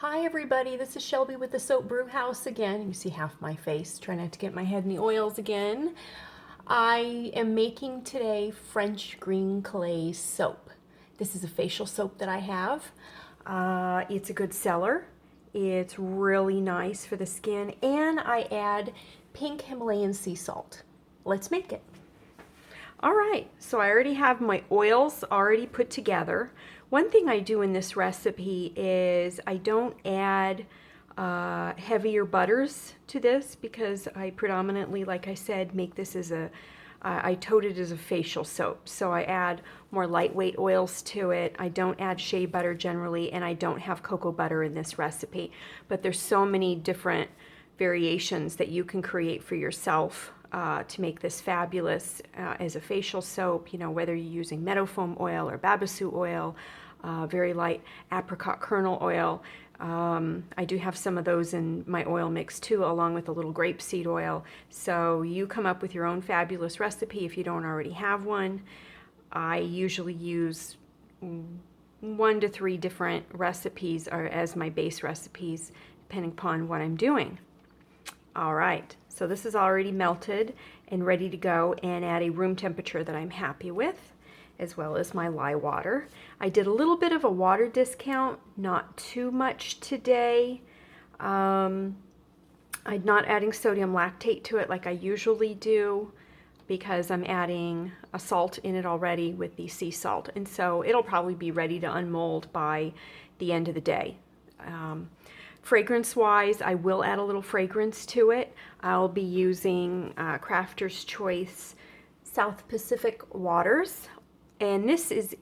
Hi everybody, this is Shelby with the Soap Brew House again. You can see half my face. Try not to get my head in the oils again. I am making today French green clay soap. This is a facial soap that I have. It's a good seller. It's really nice for the skin, and I add pink Himalayan sea salt. Let's make it. All right, so I already have my oils already put together. One thing I do in this recipe is I don't add heavier butters to this because I predominantly, like I said, make this as I tote it as a facial soap. So I add more lightweight oils to it. I don't add shea butter generally, and I don't have cocoa butter in this recipe. But there's so many different variations that you can create for yourself to make this fabulous as a facial soap, you know, whether you're using meadow foam oil or babassu oil, very light apricot kernel oil. I do have some of those in my oil mix too, along with a little grapeseed oil. So you come up with your own fabulous recipe if you don't already have one. I usually use 1 to 3 different recipes as my base recipes, depending upon what I'm doing. All right, so this is already melted and ready to go, and at a room temperature that I'm happy with, as well as my lye water. I did a little bit of a water discount, not too much today. I'm not adding sodium lactate to it like I usually do because I'm adding a salt in it already with the sea salt, and so it'll probably be ready to unmold by the end of the day. Fragrance-wise, I will add a little fragrance to it. I'll be using Crafter's Choice South Pacific Waters. And this is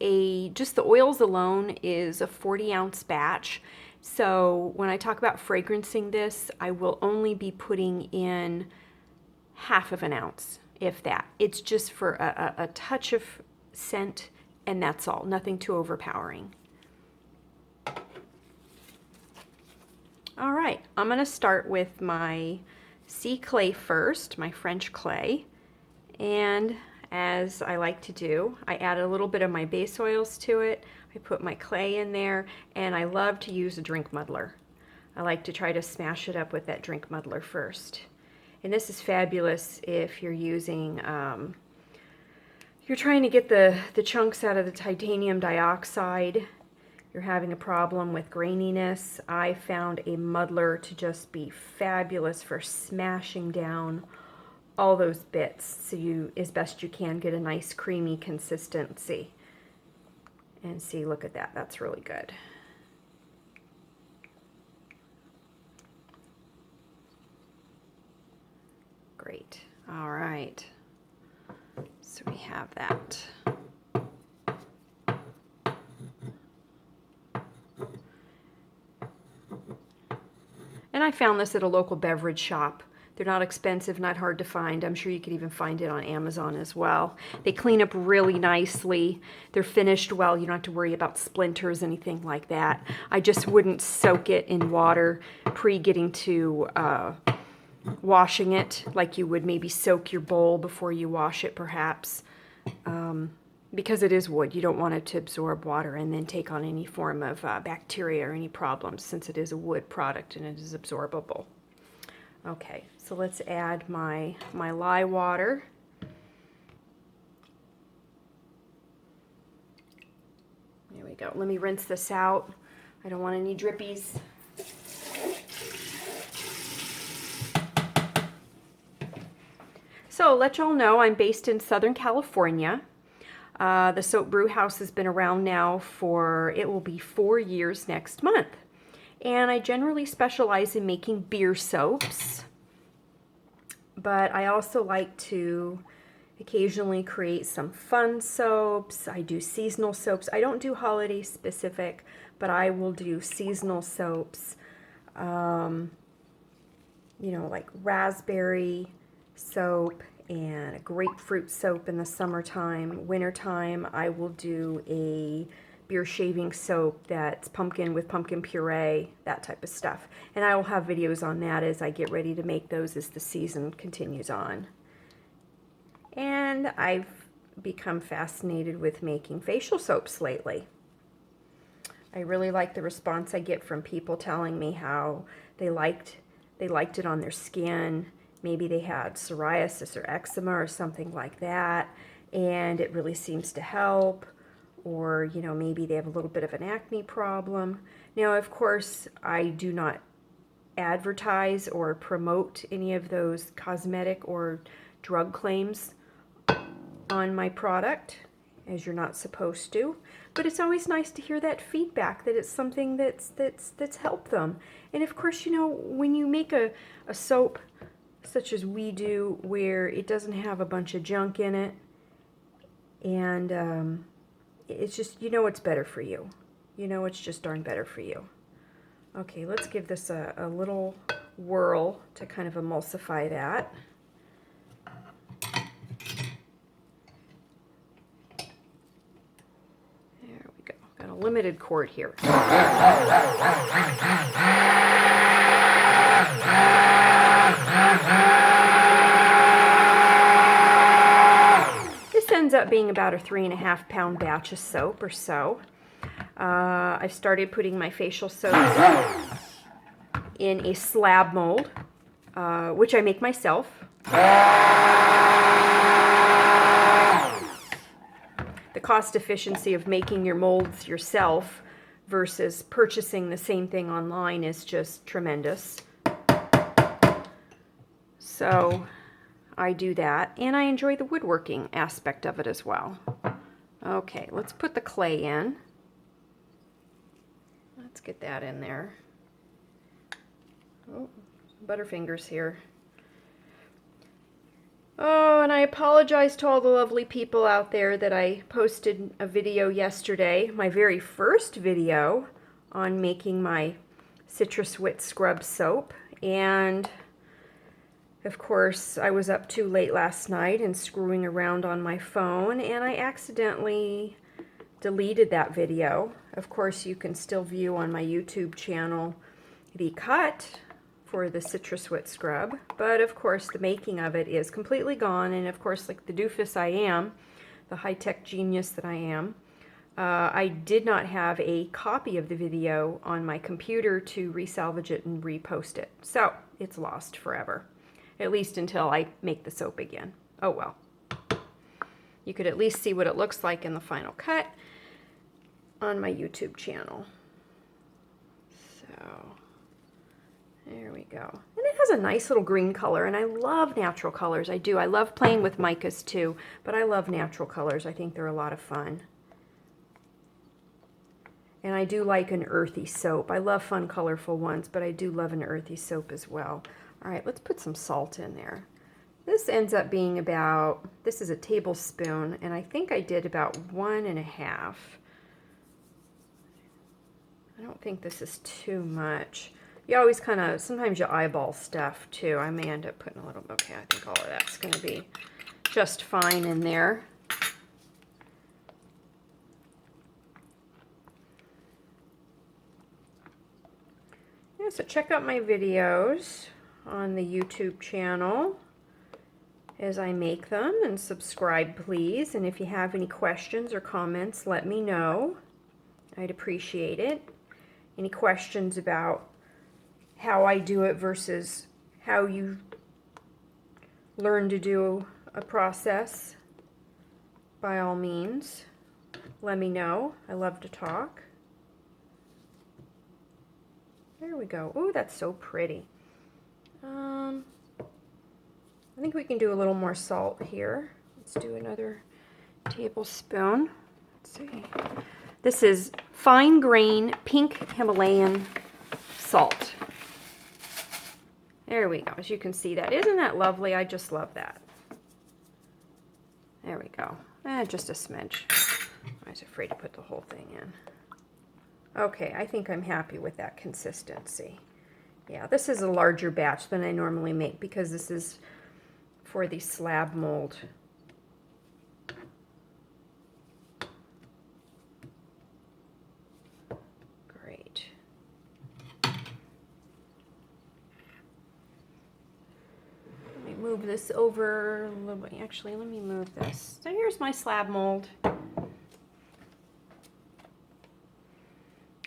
just the oils alone is a 40-ounce batch. So when I talk about fragrancing this, I will only be putting in half of an ounce, if that. It's just for a touch of scent, and that's all. Nothing too overpowering. All right, I'm going to start with my sea clay first, my French clay. And as I like to do, I add a little bit of my base oils to it. I put my clay in there, and I love to use a drink muddler. I like to try to smash it up with that drink muddler first. And this is fabulous if you're using, you're trying to get the chunks out of the titanium dioxide. You're having a problem with graininess. I found a muddler to just be fabulous for smashing down all those bits so you, as best you can, get a nice creamy consistency. And see, look at that, that's really good. Great, all right, so we have that. And I found this at a local beverage shop. They're not expensive, not hard to find. I'm sure you could even find it on Amazon as well. They clean up really nicely. They're finished well. You don't have to worry about splinters, anything like that. I just wouldn't soak it in water pre-getting to washing it, like you would maybe soak your bowl before you wash it, perhaps. Because it is wood, you don't want it to absorb water and then take on any form of bacteria or any problems, since it is a wood product and it is absorbable. Okay, so let's add my lye water. There we go. Let me rinse this out. I don't want any drippies. So let y'all know I'm based in Southern California. The Soap Brew House has been around now for, it will be 4 years next month. And I generally specialize in making beer soaps, but I also like to occasionally create some fun soaps. I do seasonal soaps. I don't do holiday specific, but I will do seasonal soaps, you know, like raspberry soap and a grapefruit soap in the summertime. Wintertime, I will do a beer shaving soap that's pumpkin with pumpkin puree, that type of stuff. And I will have videos on that as I get ready to make those as the season continues on. And I've become fascinated with making facial soaps lately. I really like the response I get from people telling me how they liked it on their skin. Maybe they had psoriasis or eczema or something like that, and it really seems to help. Or, you know, maybe they have a little bit of an acne problem. Now, of course, I do not advertise or promote any of those cosmetic or drug claims on my product, as you're not supposed to. But it's always nice to hear that feedback, that it's something that's helped them. And of course, you know, when you make a soap such as we do, where it doesn't have a bunch of junk in it, and it's just, you know, it's better for you. You know, it's just darn better for you. Okay, let's give this a little whirl to kind of emulsify that. There we go. Got a limited cord here. This ends up being about a 3.5 pound batch of soap or so. I've started putting my facial soaps in a slab mold, which I make myself. The cost efficiency of making your molds yourself versus purchasing the same thing online is just tremendous. So I do that, and I enjoy the woodworking aspect of it as well. Okay, let's put the clay in. Let's get that in there. Oh, Butterfingers here. Oh, and I apologize to all the lovely people out there that I posted a video yesterday, my very first video on making my Citrus Wit Scrub soap. And of course, I was up too late last night and screwing around on my phone, and I accidentally deleted that video. Of course, you can still view on my YouTube channel the cut for the Citrus Wit Scrub, but of course the making of it is completely gone, and of course, like the doofus I am, the high-tech genius that I am, I did not have a copy of the video on my computer to resalvage it and repost it. So it's lost forever, at least until I make the soap again. Oh well. You could at least see what it looks like in the final cut on my YouTube channel. So there we go. And it has a nice little green color, and I love natural colors. I do. I love playing with micas too, but I love natural colors. I think they're a lot of fun. And I do like an earthy soap. I love fun, colorful ones, but I do love an earthy soap as well. All right, let's put some salt in there. This ends up being about, this is a tablespoon, and I think I did about 1.5. I don't think this is too much. You always kind of, sometimes you eyeball stuff too. I may end up putting a little, okay, I think all of that's going to be just fine in there. Yeah, so check out my videos on the YouTube channel as I make them, and subscribe please. And if you have any questions or comments, let me know. I'd appreciate it. Any questions about how I do it versus how you learn to do a process, by all means, let me know. I love to talk. There we go. Ooh, that's so pretty. I think we can do a little more salt here. Let's do another tablespoon. Let's see. This is fine grain pink Himalayan salt. There we go. As you can see that. Isn't that lovely? I just love that. There we go. Just a smidge. I was afraid to put the whole thing in. Okay, I think I'm happy with that consistency. Yeah, this is a larger batch than I normally make because this is for the slab mold. Great. Let me move this over a little bit. Actually, let me move this. So here's my slab mold.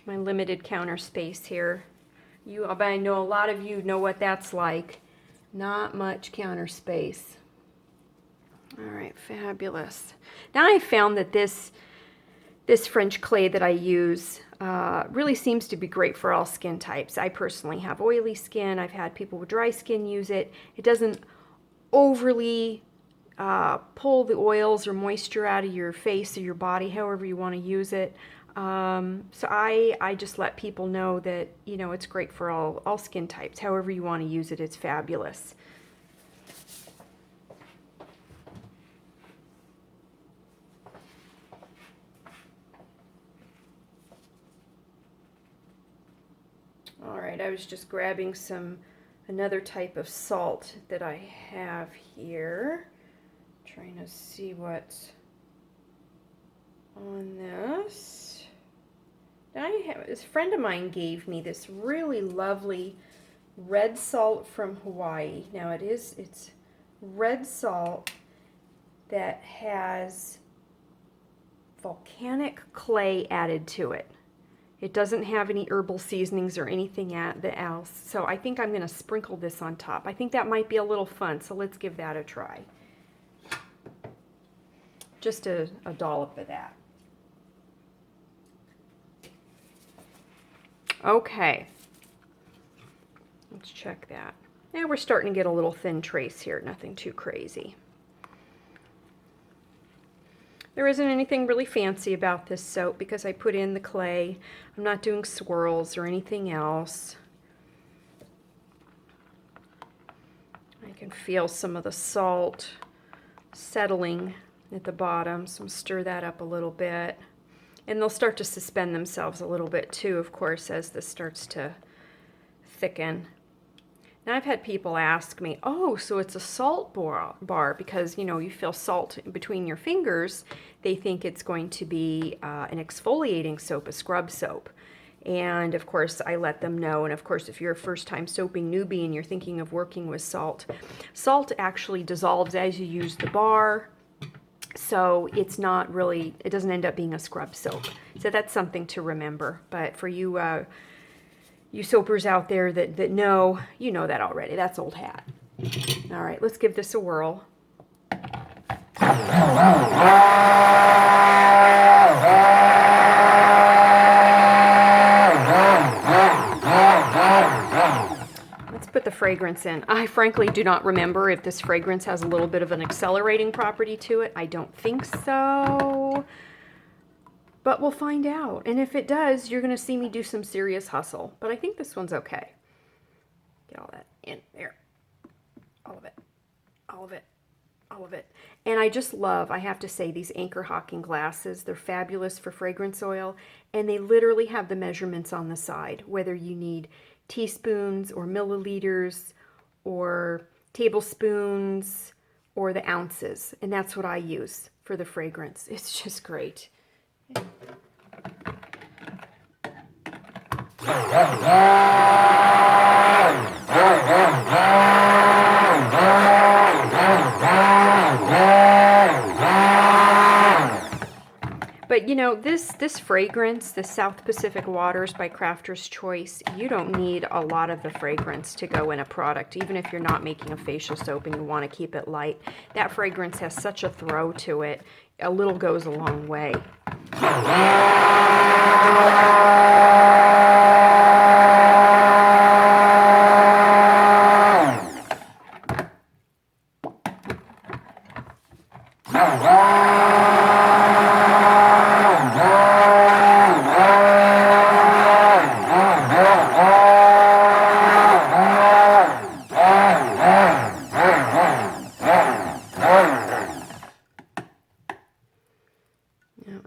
my limited counter space here. I know a lot of you know what that's like. Not much counter space. All right, fabulous. Now I found that this French clay that I use really seems to be great for all skin types. I personally have oily skin. I've had people with dry skin use it. It doesn't overly pull the oils or moisture out of your face or your body, however you want to use it. So I just let people know that, you know, it's great for all skin types. However you want to use it, it's fabulous. All right, I was just grabbing another type of salt that I have here. Trying to see what's on this. This friend of mine gave me this really lovely red salt from Hawaii. Now it's red salt that has volcanic clay added to it. It doesn't have any herbal seasonings or anything else. So I think I'm going to sprinkle this on top. I think that might be a little fun, so let's give that a try. Just a dollop of that. Okay. Let's check that. Now we're starting to get a little thin trace here, nothing too crazy. There isn't anything really fancy about this soap because I put in the clay. I'm not doing swirls or anything else. I can feel some of the salt settling at the bottom, so I'm going to stir that up a little bit. And they'll start to suspend themselves a little bit too, of course, as this starts to thicken. Now I've had people ask me, oh, so it's a salt bar because, you know, you feel salt between your fingers. They think it's going to be an exfoliating soap, a scrub soap. And of course, I let them know. And of course, if you're a first-time soaping newbie and you're thinking of working with salt, salt actually dissolves as you use the bar. So it's not really, it doesn't end up being a scrub soap. So that's something to remember. But for you, you soapers out there that know, you know that already. That's old hat. All right, let's give this a whirl. Let's put the fragrance in. I frankly do not remember if this fragrance has a little bit of an accelerating property to it. I don't think so. But we'll find out. And if it does, you're going to see me do some serious hustle. But I think this one's okay. Get all that in there. All of it. All of it. All of it. And I just love, I have to say, these Anchor Hocking glasses. They're fabulous for fragrance oil. And they literally have the measurements on the side. Whether you need teaspoons or milliliters or tablespoons or the ounces. And that's what I use for the fragrance. It's just great. But you know, this fragrance, the South Pacific Waters by Crafter's Choice, you don't need a lot of the fragrance to go in a product, even if you're not making a facial soap and you want to keep it light. That fragrance has such a throw to it. A little goes a long way.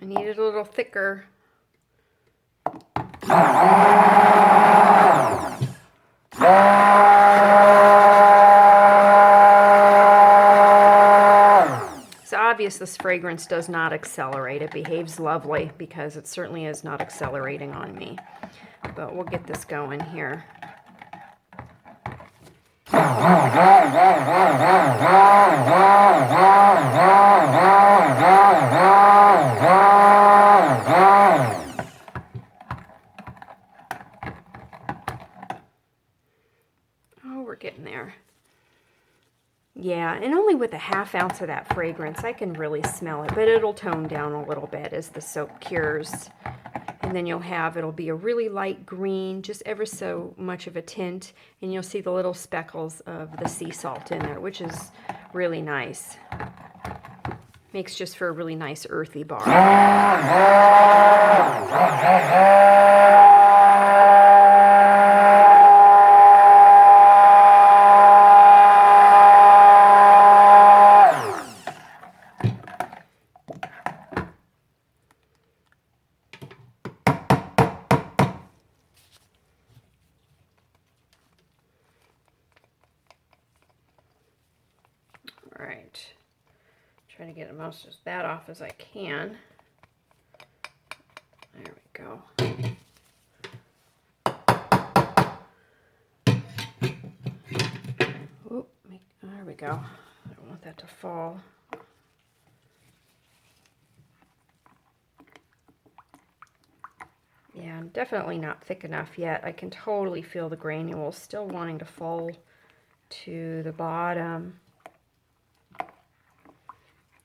I need it a little thicker. It's obvious this fragrance does not accelerate. It behaves lovely because it certainly is not accelerating on me. But we'll get this going here. getting there. Yeah, and only with a ½ ounce of that fragrance, I can really smell it, but it'll tone down a little bit as the soap cures. And then it'll be a really light green, just ever so much of a tint, and you'll see the little speckles of the sea salt in there, which is really nice. Makes just for a really nice earthy bar. All right. Trying to get the most of that off as I can. There we go. Oop, there we go. I don't want that to fall. Yeah, I'm definitely not thick enough yet. I can totally feel the granules still wanting to fall to the bottom.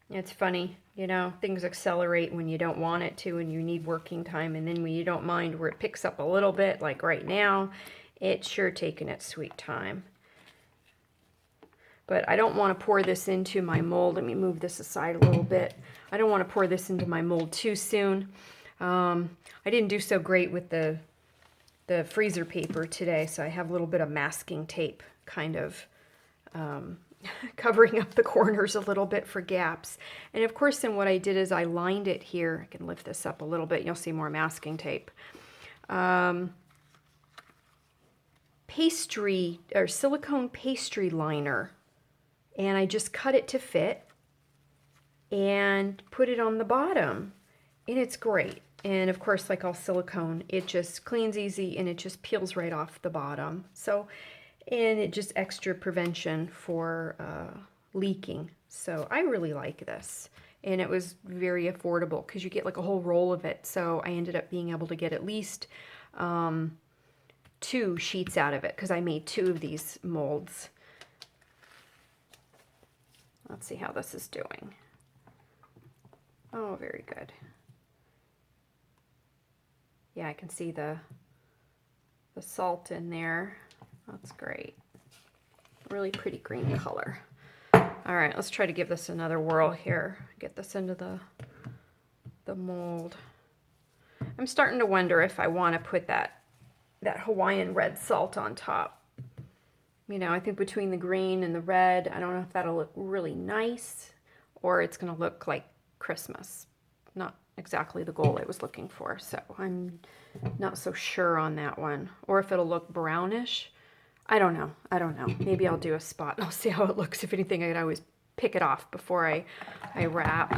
It's funny, you know, things accelerate when you don't want it to and you need working time, and then when you don't mind where it picks up a little bit, like right now, it's sure taking its sweet time. But I don't want to pour this into my mold. Let me move this aside a little bit. I don't want to pour this into my mold too soon. I didn't do so great with the freezer paper today, so I have a little bit of masking tape kind of covering up the corners a little bit for gaps. And of course, then what I did is I lined it here. I can lift this up a little bit. You'll see more masking tape. Pastry or silicone pastry liner. And I just cut it to fit and put it on the bottom. And it's great. And of course, like all silicone, it just cleans easy and it just peels right off the bottom. So, and it just extra prevention for leaking. So I really like this. And it was very affordable because you get like a whole roll of it. So I ended up being able to get at least 2 sheets out of it because I made 2 of these molds. Let's see how this is doing. Oh, very good. Yeah, I can see the salt in there. That's great. Really pretty green color. All right, let's try to give this another whirl here. Get this into the mold. I'm starting to wonder if I want to put that Hawaiian red salt on top. You know, I think between the green and the red, I don't know if that'll look really nice or it's going to look like Christmas. Not exactly the goal I was looking for, so I'm not so sure on that one. Or if it'll look brownish. I don't know. Maybe I'll do a spot and I'll see how it looks. If anything, I could always pick it off before I wrap.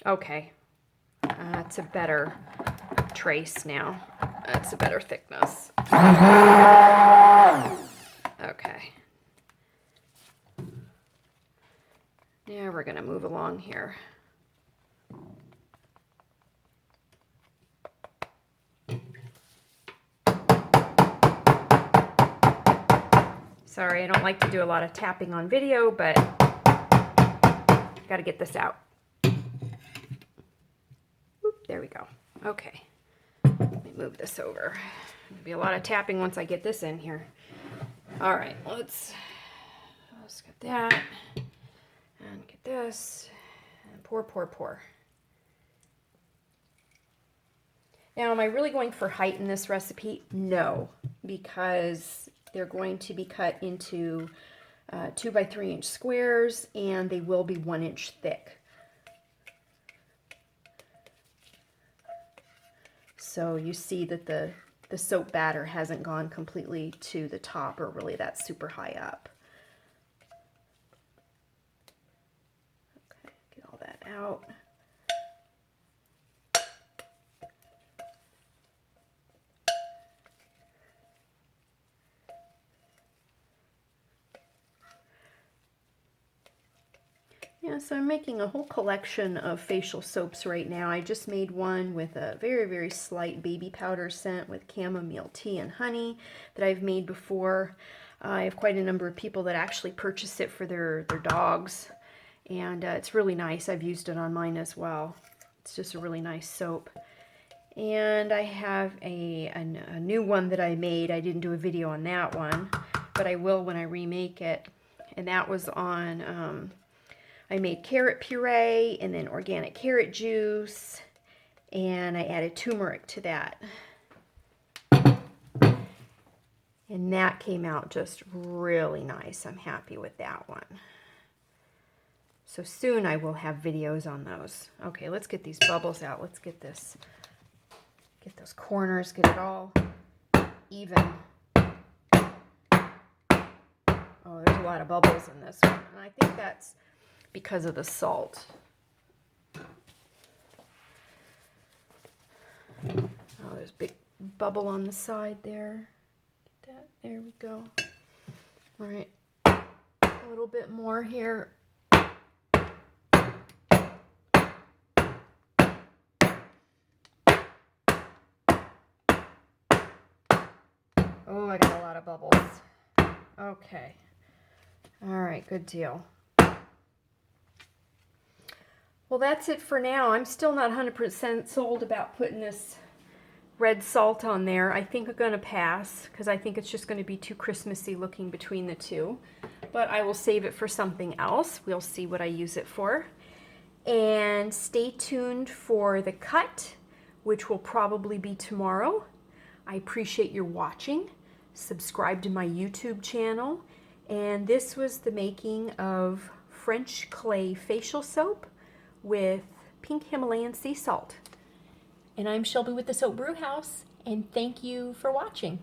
Okay, that's a better trace now. That's a better thickness. Okay. Now we're going to move along here. Sorry, I don't like to do a lot of tapping on video, but got to get this out. Oop, there we go. Okay. Let me move this over. There'll be a lot of tapping once I get this in here. All right, let's get that and get this and pour, pour, pour. Now, am I really going for height in this recipe? No, because they're going to be cut into 2 by 3 inch squares and they will be 1 inch thick. So you see that the soap batter hasn't gone completely to the top or really that super high up. Okay, get all that out. Yeah, so I'm making a whole collection of facial soaps right now. I just made one with a very, very slight baby powder scent with chamomile tea and honey that I've made before. I have quite a number of people that actually purchase it for their dogs, and it's really nice. I've used it on mine as well. It's just a really nice soap. And I have a new one that I made. I didn't do a video on that one, but I will when I remake it. And that was on... I made carrot puree and then organic carrot juice, and I added turmeric to that. And that came out just really nice. I'm happy with that one. So soon I will have videos on those. Okay, let's get these bubbles out. Let's get this, get those corners, get it all even. Oh, there's a lot of bubbles in this one, and I think that's because of the salt. Oh, there's a big bubble on the side there. Get that. There we go. All right, a little bit more here. Oh, I got a lot of bubbles. Okay. All right, good deal. Well, that's it for now. I'm still not 100% sold about putting this red salt on there. I think I'm going to pass because I think it's just going to be too Christmassy looking between the two. But I will save it for something else. We'll see what I use it for. And stay tuned for the cut, which will probably be tomorrow. I appreciate your watching. Subscribe to my YouTube channel. And this was the making of French clay facial soap with pink Himalayan sea salt. And I'm Shelby with the Soap Brew House, and thank you for watching.